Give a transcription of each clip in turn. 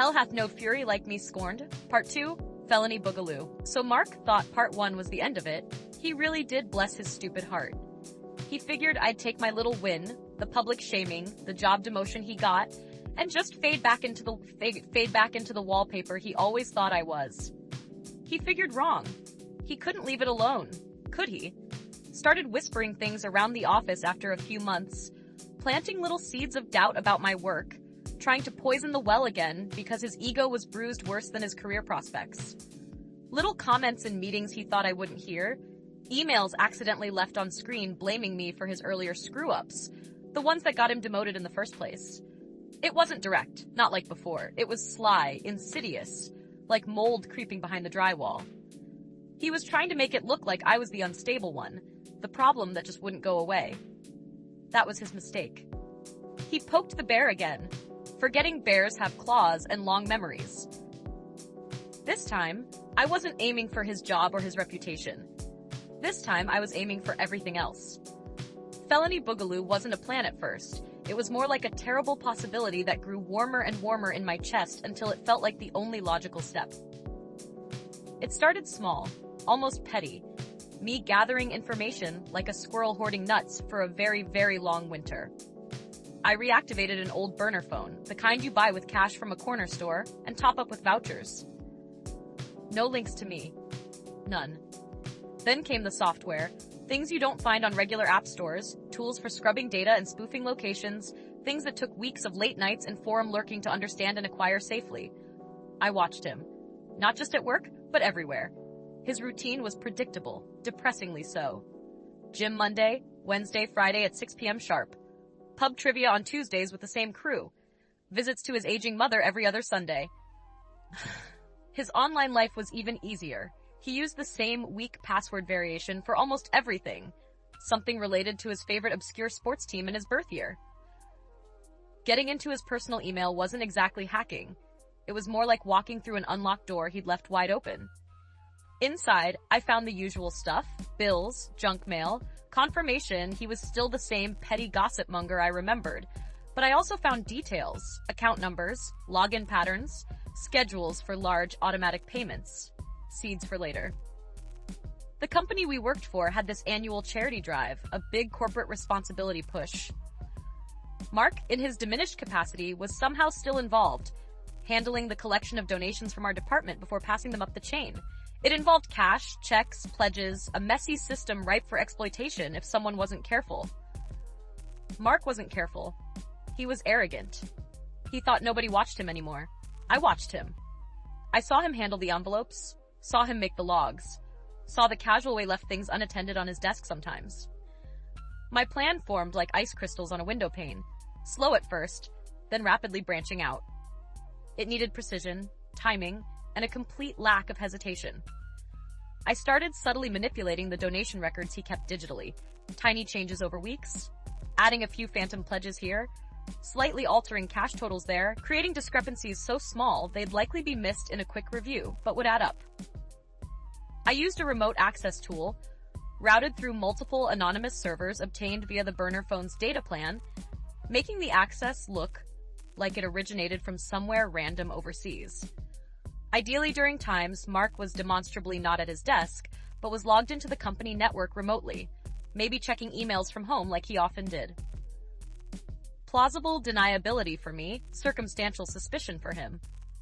Hell hath no fury like me scorned. Part 2, Felony Boogaloo. So Mark thought part 1 was the end of it. He really did bless his stupid heart. He figured I'd take my little win, the public shaming, the job demotion he got, and just fade back into the wallpaper he always thought I was. He figured wrong. He couldn't leave it alone, could he? Started whispering things around the office after a few months, planting little seeds of doubt about my work, trying to poison the well again because his ego was bruised worse than his career prospects. Little comments in meetings he thought I wouldn't hear, emails accidentally left on screen blaming me for his earlier screw-ups, the ones that got him demoted in the first place. It wasn't direct, not like before. It was sly, insidious, like mold creeping behind the drywall. He was trying to make it look like I was the unstable one, the problem that just wouldn't go away. That was his mistake. He poked the bear again, forgetting bears have claws and long memories. This time, I wasn't aiming for his job or his reputation. This time, I was aiming for everything else. Felony Boogaloo wasn't a plan at first. It was more like a terrible possibility that grew warmer and warmer in my chest until it felt like the only logical step. It started small, almost petty. Me gathering information like a squirrel hoarding nuts for a very, very long winter. I reactivated an old burner phone, the kind you buy with cash from a corner store, and top up with vouchers. No links to me. None. Then came the software, things you don't find on regular app stores, tools for scrubbing data and spoofing locations, things that took weeks of late nights and forum lurking to understand and acquire safely. I watched him. Not just at work, but everywhere. His routine was predictable, depressingly so. Gym Monday, Wednesday, Friday at 6 p.m. sharp. Pub trivia on Tuesdays with the same crew. Visits to his aging mother every other Sunday. His online life was even easier. He used the same weak password variation for almost everything. Something related to his favorite obscure sports team and his birth year. Getting into his personal email wasn't exactly hacking. It was more like walking through an unlocked door he'd left wide open. Inside, I found the usual stuff, bills, junk mail, confirmation he was still the same petty gossip monger I remembered. But I also found details, account numbers, login patterns, schedules for large automatic payments. Seeds for later. The company we worked for had this annual charity drive, a big corporate responsibility push. Mark, in his diminished capacity, was somehow still involved, handling the collection of donations from our department before passing them up the chain. It involved cash, checks, pledges, a messy system ripe for exploitation if someone wasn't careful. Mark wasn't careful. He was arrogant. He thought nobody watched him anymore. I watched him. I saw him handle the envelopes, saw him make the logs, saw the casual way left things unattended on his desk sometimes. My plan formed like ice crystals on a window pane, slow at first, then rapidly branching out. It needed precision, timing, and a complete lack of hesitation. I started subtly manipulating the donation records he kept digitally, tiny changes over weeks, adding a few phantom pledges here, slightly altering cash totals there, creating discrepancies so small they'd likely be missed in a quick review, but would add up. I used a remote access tool, routed through multiple anonymous servers obtained via the burner phone's data plan, making the access look like it originated from somewhere random overseas. Ideally during times Mark was demonstrably not at his desk, but was logged into the company network remotely, maybe checking emails from home like he often did. Plausible deniability for me, circumstantial suspicion for him.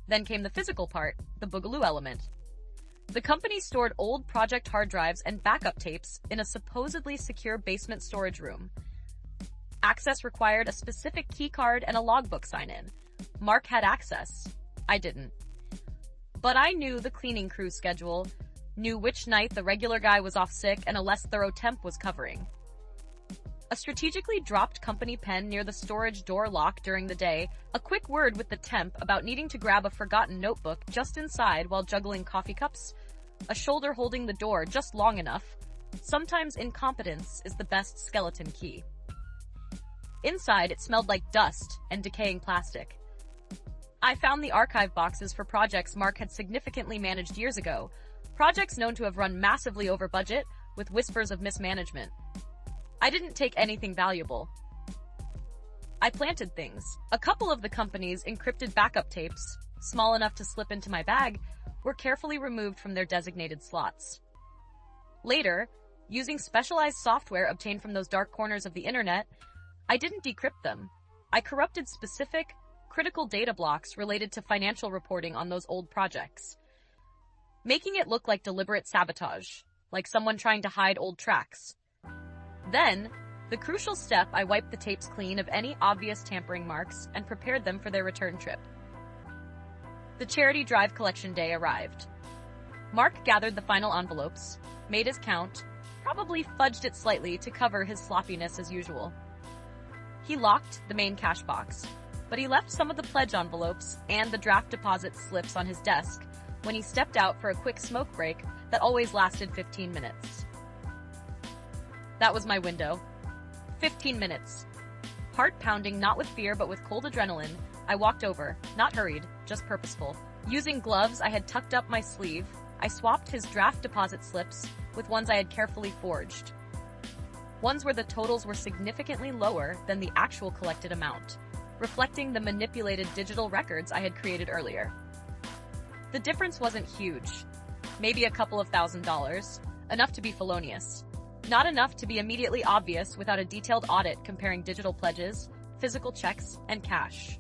Then came the physical part, the Boogaloo element. The company stored old project hard drives and backup tapes in a supposedly secure basement storage room. Access required a specific keycard and a logbook sign-in. Mark had access. I didn't. But I knew the cleaning crew schedule, knew which night the regular guy was off sick and a less thorough temp was covering. A strategically dropped company pen near the storage door lock during the day, a quick word with the temp about needing to grab a forgotten notebook just inside while juggling coffee cups, a shoulder holding the door just long enough. Sometimes incompetence is the best skeleton key. Inside, it smelled like dust and decaying plastic. I found the archive boxes for projects Mark had significantly managed years ago, projects known to have run massively over budget with whispers of mismanagement. I didn't take anything valuable. I planted things. A couple of the company's encrypted backup tapes, small enough to slip into my bag, were carefully removed from their designated slots. Later, using specialized software obtained from those dark corners of the internet, I didn't decrypt them. I corrupted specific, critical data blocks related to financial reporting on those old projects, making it look like deliberate sabotage, like someone trying to hide old tracks. Then, the crucial step, I wiped the tapes clean of any obvious tampering marks and prepared them for their return trip. The charity drive collection day arrived. Mark gathered the final envelopes, made his count, probably fudged it slightly to cover his sloppiness as usual. He locked the main cash box, but he left some of the pledge envelopes and the draft deposit slips on his desk when he stepped out for a quick smoke break that always lasted 15 minutes. That was my window. 15 minutes. Heart pounding, not with fear but with cold adrenaline, I walked over, not hurried, just purposeful. Using gloves I had tucked up my sleeve, I swapped his draft deposit slips with ones I had carefully forged. Ones where the totals were significantly lower than the actual collected amount, reflecting the manipulated digital records I had created earlier. The difference wasn't huge. Maybe a couple of $1,000s, enough to be felonious. Not enough to be immediately obvious without a detailed audit comparing digital pledges, physical checks, and cash.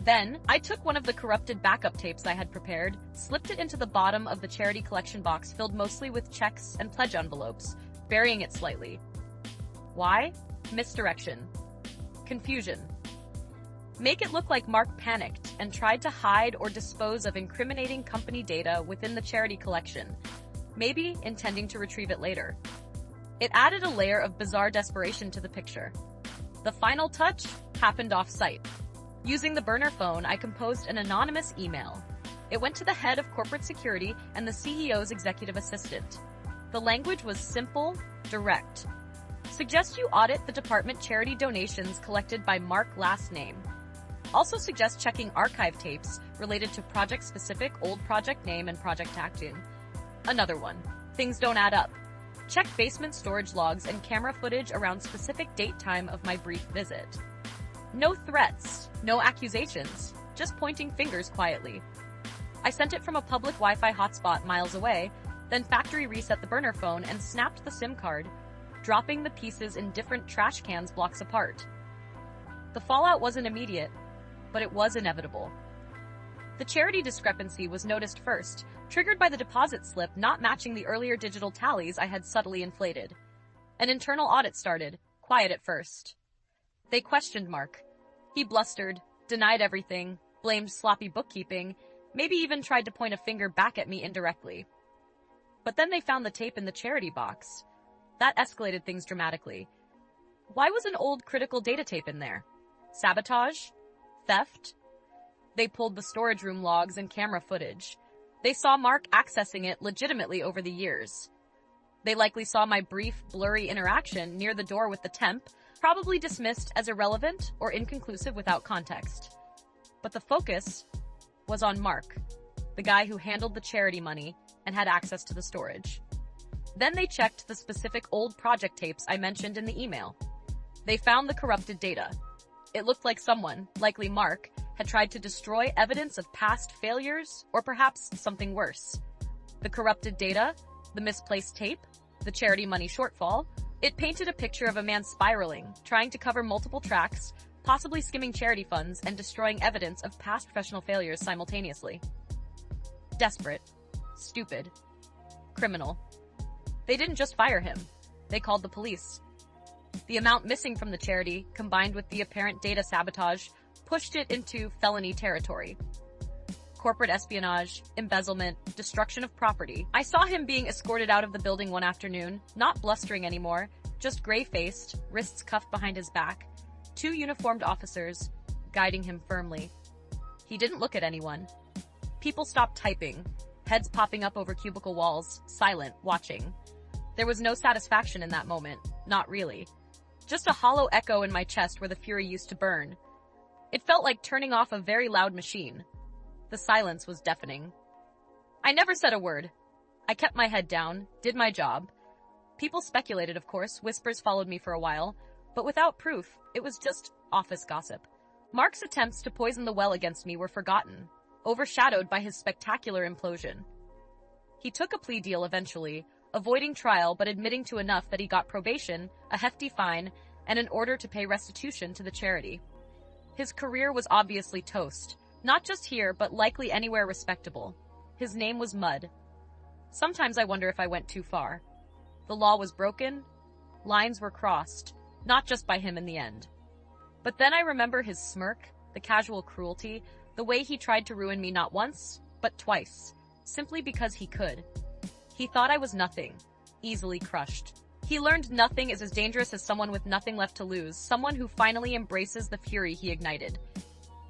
Then, I took one of the corrupted backup tapes I had prepared, slipped it into the bottom of the charity collection box filled mostly with checks and pledge envelopes, burying it slightly. Why? Misdirection. Confusion. Make it look like Mark panicked and tried to hide or dispose of incriminating company data within the charity collection, maybe intending to retrieve it later. It added a layer of bizarre desperation to the picture. The final touch happened off-site. Using the burner phone, I composed an anonymous email. It went to the head of corporate security and the CEO's executive assistant. The language was simple, direct. Suggest you audit the department charity donations collected by Mark last name. Also suggest checking archive tapes related to project-specific old project name and project tacting. Another one. Things don't add up. Check basement storage logs and camera footage around specific date time of my brief visit. No threats, no accusations, just pointing fingers quietly. I sent it from a public Wi-Fi hotspot miles away, then factory reset the burner phone and snapped the SIM card, dropping the pieces in different trash cans blocks apart. The fallout wasn't immediate, but it was inevitable. The charity discrepancy was noticed first, triggered by the deposit slip not matching the earlier digital tallies I had subtly inflated. An internal audit started, quiet at first. They questioned Mark. He blustered, denied everything, blamed sloppy bookkeeping, maybe even tried to point a finger back at me indirectly. But then they found the tape in the charity box. That escalated things dramatically. Why was an old critical data tape in there? Sabotage? Theft? They pulled the storage room logs and camera footage. They saw Mark accessing it legitimately over the years. They likely saw my brief, blurry interaction near the door with the temp, probably dismissed as irrelevant or inconclusive without context. But the focus was on Mark, the guy who handled the charity money and had access to the storage. Then they checked the specific old project tapes I mentioned in the email. They found the corrupted data. It looked like someone, likely Mark, had tried to destroy evidence of past failures or perhaps something worse. The corrupted data, the misplaced tape, the charity money shortfall, it painted a picture of a man spiraling, trying to cover multiple tracks, possibly skimming charity funds and destroying evidence of past professional failures simultaneously. Desperate. Stupid. Criminal. They didn't just fire him. They called the police. The amount missing from the charity, combined with the apparent data sabotage, pushed it into felony territory. Corporate espionage, embezzlement, destruction of property. I saw him being escorted out of the building one afternoon, not blustering anymore, just gray-faced, wrists cuffed behind his back, 2 uniformed officers guiding him firmly. He didn't look at anyone. People stopped typing, heads popping up over cubicle walls, silent, watching. There was no satisfaction in that moment, not really. Just a hollow echo in my chest where the fury used to burn. It felt like turning off a very loud machine. The silence was deafening. I never said a word. I kept my head down, did my job. People speculated, of course, whispers followed me for a while, but without proof, it was just office gossip. Mark's attempts to poison the well against me were forgotten, overshadowed by his spectacular implosion. He took a plea deal eventually, avoiding trial but admitting to enough that he got probation, a hefty fine, and an order to pay restitution to the charity. His career was obviously toast, not just here but likely anywhere respectable. His name was Mud. Sometimes I wonder if I went too far. The law was broken, lines were crossed, not just by him in the end. But then I remember his smirk, the casual cruelty, the way he tried to ruin me not once, but twice, simply because he could. He thought I was nothing, easily crushed. He learned nothing is as dangerous as someone with nothing left to lose, someone who finally embraces the fury he ignited.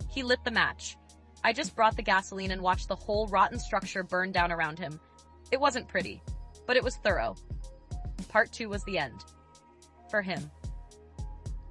He lit the match. I just brought the gasoline and watched the whole rotten structure burn down around him. It wasn't pretty, but it was thorough. Part 2 was the end. For him.